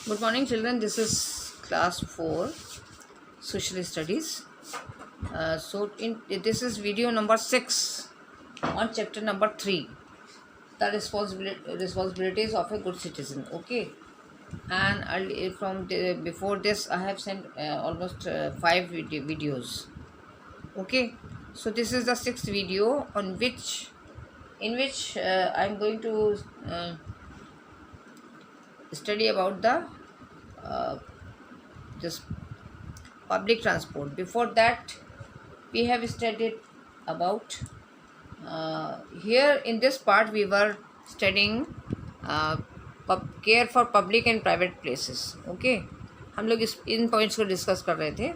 Good morning, children. This is class 4 social studies. This is video number 6 on chapter number 3, the responsibilities of a good citizen. Okay, and before this, I have sent almost 5 videos. Okay, so this is the 6th video in which I'm going to study about the uh, this public transport. Before that, we have studied about here in this part we were studying uh, care for public and private places. Okay, हम लोग इन points को discuss कर रहे थे.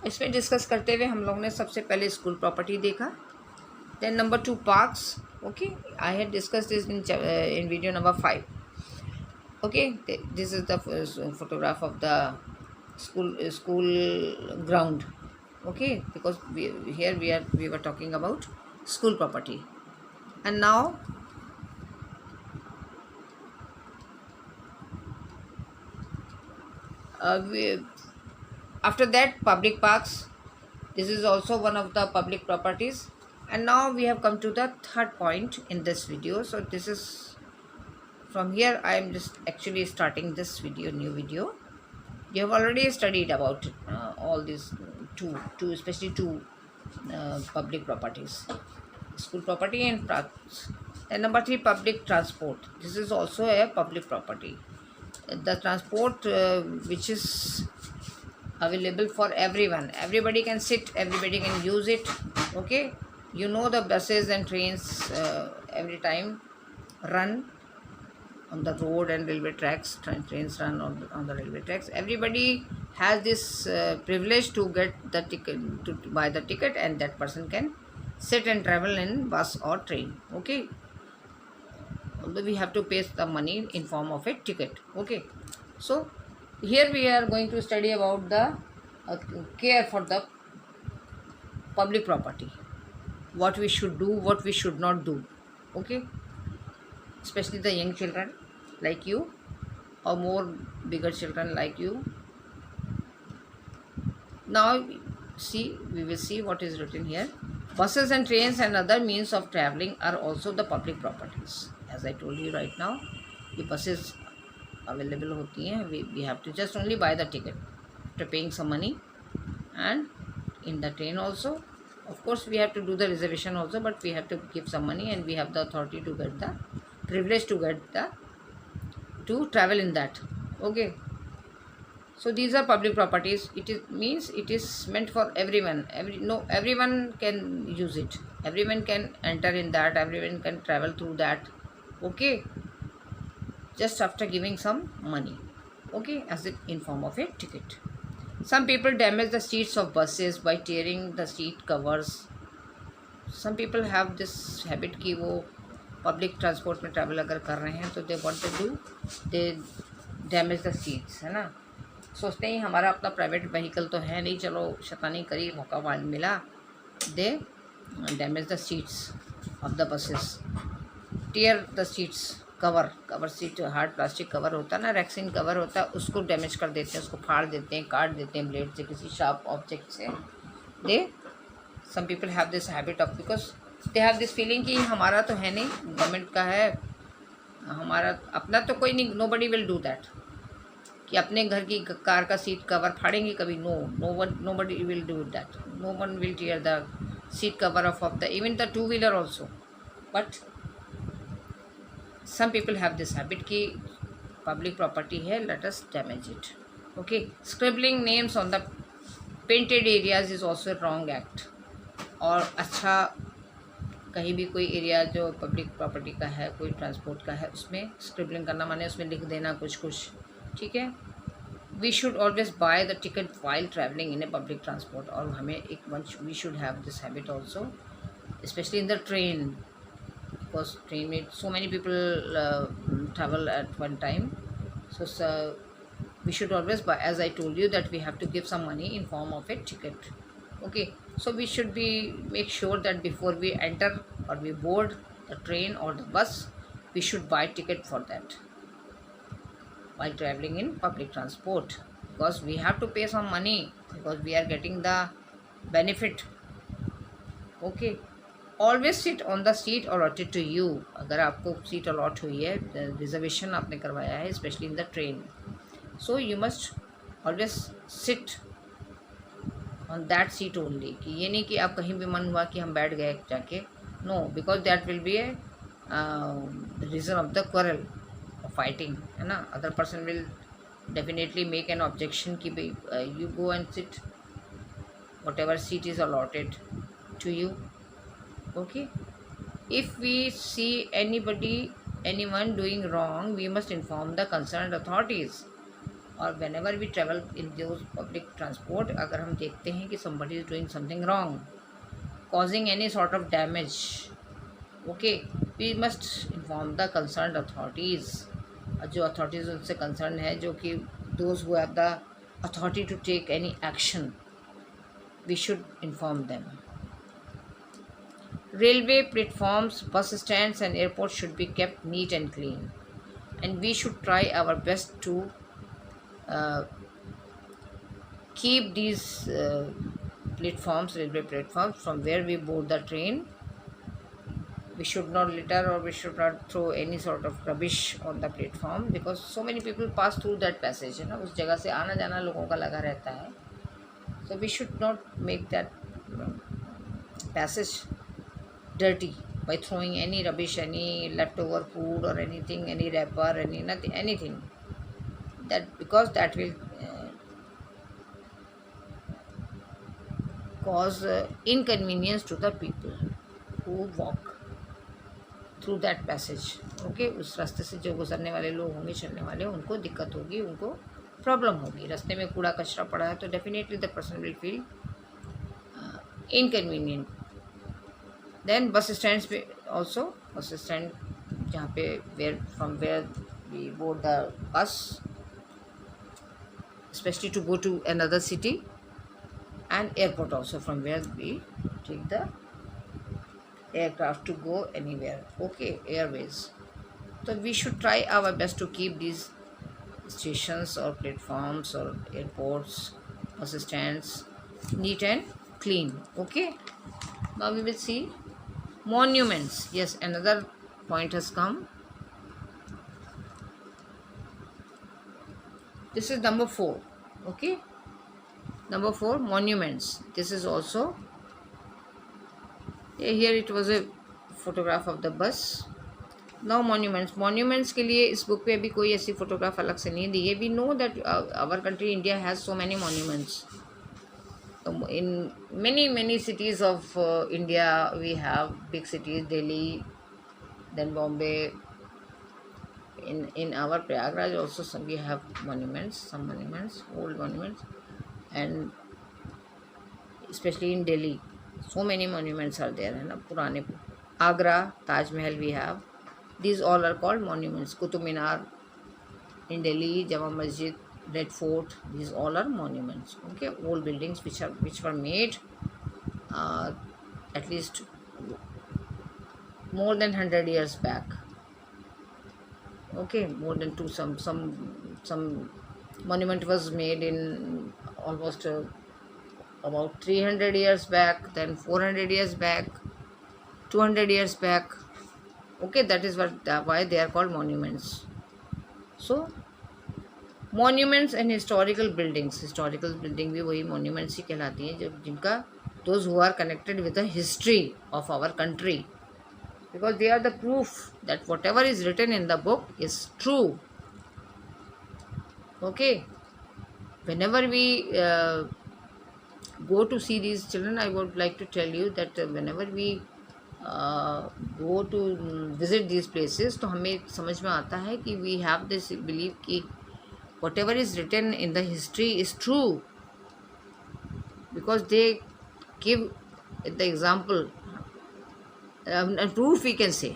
इसमें discuss करते हुए हम लोग ने सबसे पहले स्कूल प्रॉपर्टी देखा. Then number 2 parks. Okay, I had discuss this in video number 5. Okay, this is the photograph of the school ground. Okay, because we were talking about school property, and now after that public parks. This is also one of the public properties, and now we have come to the third point in this video. So this is from here I am just actually starting this new video. You have already studied about all these two especially two public properties, school property and parks. And number 3, public transport. This is also a public property. The transport which is available for everyone. Everybody can sit, everybody can use it. Okay, you know the buses and trains every time run on the road and railway tracks. Trains run on the railway tracks. Everybody has this privilege to get the ticket, to buy the ticket, and that person can sit and travel in bus or train. Okay, although we have to pay the money in form of a ticket. Okay, so here we are going to study about the care for the public property, what we should do, what we should not do. Okay, especially the young children like you, or more bigger children like you. Now we will see what is written here. Buses and trains and other means of traveling are also the public properties. As I told you right now, the buses available hoti hain. We have to just only buy the ticket after paying some money. And in the train also, of course, we have to do the reservation also, but we have to give some money, and we have the authority to get the privilege to travel in that. Okay, so these are public properties. Means it is meant for everyone. Everyone can use it, everyone can enter in that, everyone can travel through that. Okay, just after giving some money. Okay, as in form of a ticket. Some people damage the seats of buses by tearing the seat covers. Some people have this habit कि वो public transport में travel अगर कर रहे हैं तो they want to do, they damage the seats, है ना. सोचते ही हमारा अपना प्राइवेट व्हीकल तो है नहीं, चलो शैतानी करी, मौका मिला, they damage the seats of the buses, tear the seats cover seat, hard plastic cover होता है ना, रैक्सिन कवर होता है, उसको डैमेज कर देते हैं, उसको फाड़ देते हैं, काट देते हैं ब्लेड से, किसी शार्प ऑब्जेक्ट से. They some people have this habit of, because they have this feeling कि हमारा तो है नहीं, गवर्नमेंट का है, हमारा अपना तो कोई नहीं. Nobody will do that कि अपने घर की कार का सीट कवर फाड़ेंगे कभी. Nobody will do that. No one will tear the seat cover off the even the 2-wheeler also. But some people have this habit कि public property है, let us damage it. Okay, scribbling names on the painted areas is also a wrong act. और अच्छा, कहीं भी कोई area जो public property का है, कोई ट्रांसपोर्ट का है, उसमें स्क्रिबलिंग करना माने उसमें लिख देना कुछ. ठीक है. We should always buy the ticket while travelling in a public transport. और हमें we should have this habit also, especially in the train, because train में so many people travel at one time. So we should always buy, as I told you, that we have to give some money in form of a ticket. Okay, so we should make sure that before we enter or we board the train or the bus, we should buy ticket for that. while traveling in public transport, because we have to pay some money because we are getting the benefit. Okay, always sit on the seat allotted to you. अगर आपको seat allot हुई है, reservation आपने करवाया है, specially in the train, so you must always sit on that seat only. कि ये नहीं कि आप कहीं भी मन हुआ कि हम बैठ गए जाके, no, because that will be a reason of the quarrel or fighting, है ना. Other person will definitely make an objection कि भाई you go and sit whatever seat is allotted to you. Okay, if we see anyone doing wrong, we must inform the concerned authorities. और whenever we travel in those public transport, अगर हम देखते हैं कि somebody is doing something wrong, causing any sort of damage, okay, we must inform the concerned authorities. जो authorities उनसे concerned है, जो कि those who have the authority to take any action, we should inform them. Railway platforms, bus stands and airports should be kept neat and clean, and we should try our best to keep these platforms, railway platforms, from where we board the train. We should not litter or we should not throw any sort of rubbish on the platform, because so many people pass through that passage, है ना. उस जगह से आना जाना लोगों का लगा रहता है. So we should not make that passage dirty by throwing any rubbish, any leftover food or anything, any wrapper, any nothing, anything. That because that will cause inconvenience to the people who walk through that passage. Okay, उस रास्ते से जो गुजरने वाले लोग होंगे, चलने वाले, उनको दिक्कत होगी, उनको प्रॉब्लम होगी. रास्ते में कूड़ा कचरा पड़ा है तो definitely the person will feel inconvenient. Then bus stands पे ऑल्सो, बस स्टैंड जहाँ पे from where we board the bus, especially to go to another city, and airport also, from where we take the aircraft to go anywhere. Okay, airways. So we should try our best to keep these stations or platforms or airports, bus stands neat and clean. Okay, now we will see monuments. Yes, another point has come. This is number 4. Okay, number 4, monuments. This is also here, it was a photograph of the bus. Now monuments के लिए इस book पे अभी कोई ऐसी photograph अलग से नहीं दी है. We know that our country India has so many monuments. In many cities of India we have big cities, Delhi, then Bombay. In our Prayagraj also we have monuments, some monuments, old monuments, and especially in Delhi, so many monuments are there, है ना, पुराने. Agra, Taj Mahal we have. These all are called monuments. Qutub Minar in Delhi, Jama Masjid, Red Fort, these all are monuments. Okay, old buildings which were made at least more than 100 years back. Okay, more than two. Some monument was made in almost about 300 years back, then 400 years back, 200 years back. Okay, that is why they are called monuments. So monuments and historical buildings भी वही monuments ही कहलाती हैं, जब जिनका those who are connected with the history of our country, because they are the proof that whatever is written in the book is true. Okay, whenever we go to see these children, I would like to tell you that whenever we go to visit these places, तो हमें समझ में आता है कि we have this belief कि whatever is written in the history is true, because they give the example, a proof we can say.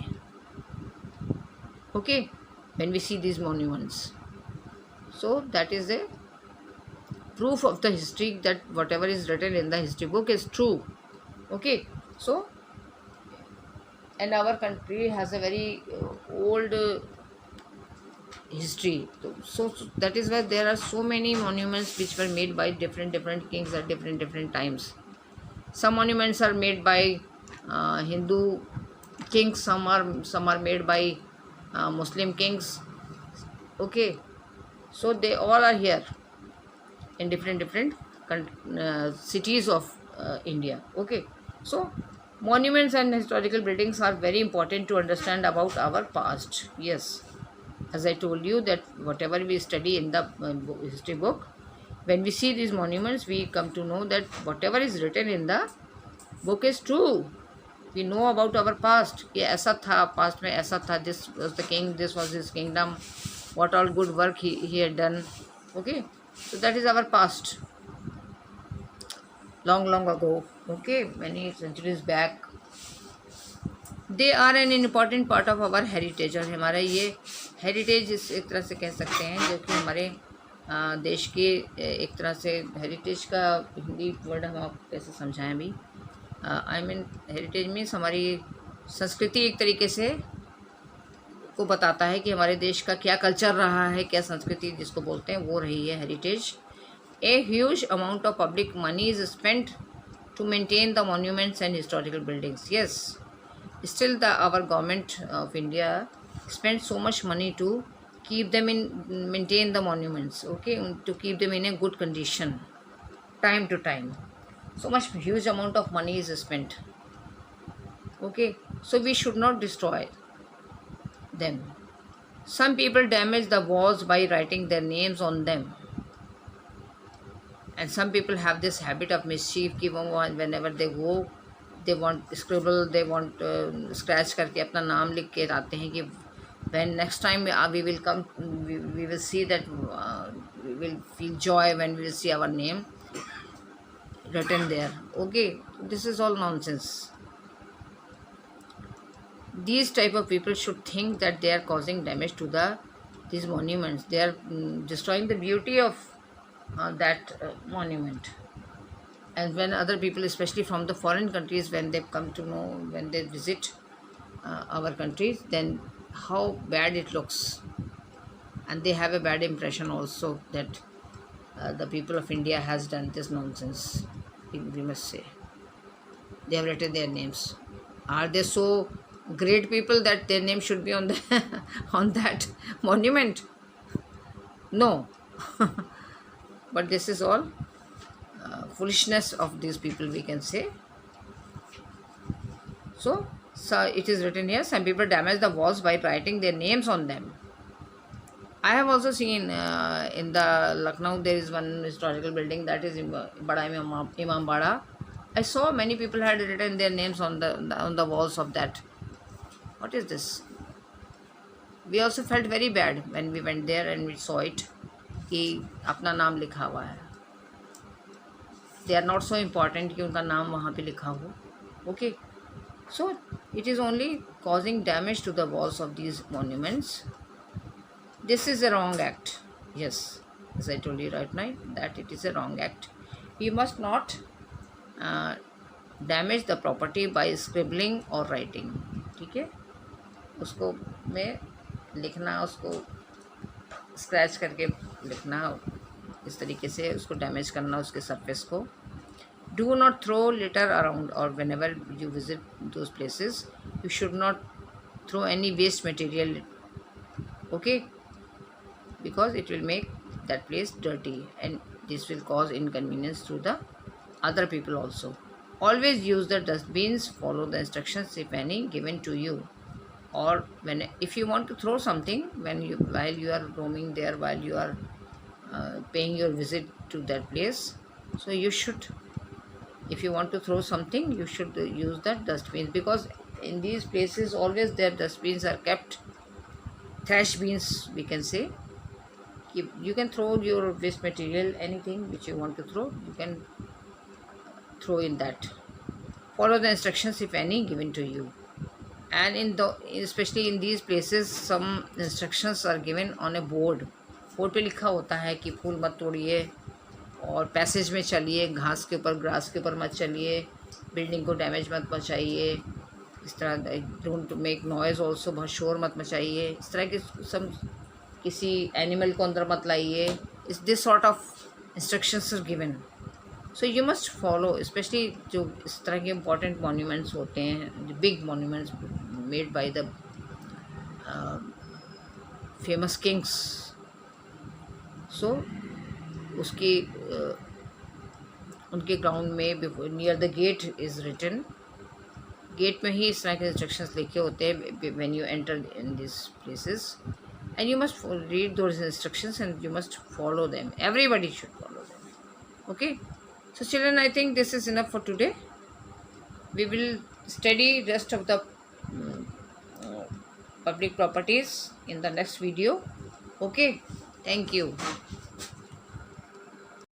Okay, when we see these monuments, so that is a proof of the history that whatever is written in the history book is true. Okay, so and our country has a very old history. So that is why there are so many monuments which were made by different kings at different times. Some monuments are made by Hindu kings, some are made by Muslim kings. Okay, so they all are here in different cities of India. Okay, so monuments and historical buildings are very important to understand about our past. Yes, as I told you that whatever we study in the history book, when we see these monuments, we come to know that whatever is written in the book is true. We know about our past. ये ऐसा था, past में ऐसा था, this was the king, this was his kingdom, what all good work he had done. Okay, so that is our past, long ago. Okay, many centuries back. They are an important part of our heritage. और हमारा ये heritage इस एक तरह से कह सकते हैं, जो कि हमारे देश के एक तरह से हेरिटेज का हिंदी वर्ड हम आपको कैसे समझाएं अभी. आई मीन हेरिटेज मीन्स हमारी संस्कृति एक तरीके से को बताता है कि हमारे देश का क्या कल्चर रहा है, क्या संस्कृति जिसको बोलते हैं वो रही है heritage. A huge amount of public money is spent to maintain the monuments and historical buildings. Yes, still our government of India spends so much money to keep them maintain the monuments. Okay, to keep them in a good condition, time to time. So much huge amount of money is spent. Okay, so we should not destroy them. Some people damage the walls by writing their names on them. And some people have this habit of mischief कि वो whenever they go they want scribble, they want scratch करके अपना नाम लिख के आते हैं कि when next time we will come, we will see that we will feel joy when we will see our name written there. Okay, this is all nonsense. These type of people should think that they are causing damage to these monuments. They are destroying the beauty of that monument. And when other people, especially from the foreign countries, when they come to know, when they visit our countries, then how bad it looks, and they have a bad impression also that the people of India has done this nonsense. We must say they have written their names. Are they so great people that their name should be on the on that monument? No. But this is all foolishness of these people, we can say. So it is written here, some people damage the walls by writing their names on them. I have also seen in the Lucknow there is one historical building, that is Bada Imambada. I saw many people had written their names on the walls of that. What is this? We also felt very bad when we went there and we saw it कि अपना नाम लिखा हुआ है. They are not so important कि उनका नाम वहाँ पे लिखा हो. Okay, so it is only causing damage to the walls of these monuments. This is a wrong act. Yes, as I told you right now that it is a wrong act. You must not damage the property by scribbling or writing. ठीक है, उसको में लिखना, उसको scratch करके लिखना, इस तरीके से उसको डैमेज करना उसके सरफेस को. Do not throw litter around, और whenever you visit those places you should not throw any waste material. Okay, because it will make that place dirty and this will cause inconvenience to the other people also. Always use the dustbins, follow the instructions if any given to you. Or if you want to throw something while you are roaming there, while you are paying your visit to that place, so you should, if you want to throw something, you should use that dustbins, because in these places always their dustbins are kept, trash bins we can say. You can throw your waste material, anything which you want to throw, you can throw in that. Follow the instructions if any given to you. And especially in these places some instructions are given on a board. Board पे लिखा होता है कि फूल मत तोड़िए, और passage में चलिए, घास के ऊपर, ग्रास के ऊपर मत चलिए, बिल्डिंग को डैमेज मत पहुँचाइए, इस तरह डोंट मेक नॉइज़ ऑल्सो, बहुत शोर मत मचाइए, इस तरह के सब किसी एनिमल को अंदर मत लाइए. इस this sort of instructions are given. So you must follow, especially जो इस तरह के इम्पोर्टेंट मॉन्यूमेंट्स होते हैं, big monuments made by the famous kings. So उसकी उनके ग्राउंड में near the gate is written. Gate में ही इस तरह के इंस्ट्रक्शंस लिखे होते हैं when you enter in this places, and you must read those instructions and you must follow them. Everybody should follow them. Okay, so children, I think this is enough for today. We will study rest of the public properties in the next video. Okay, thank you.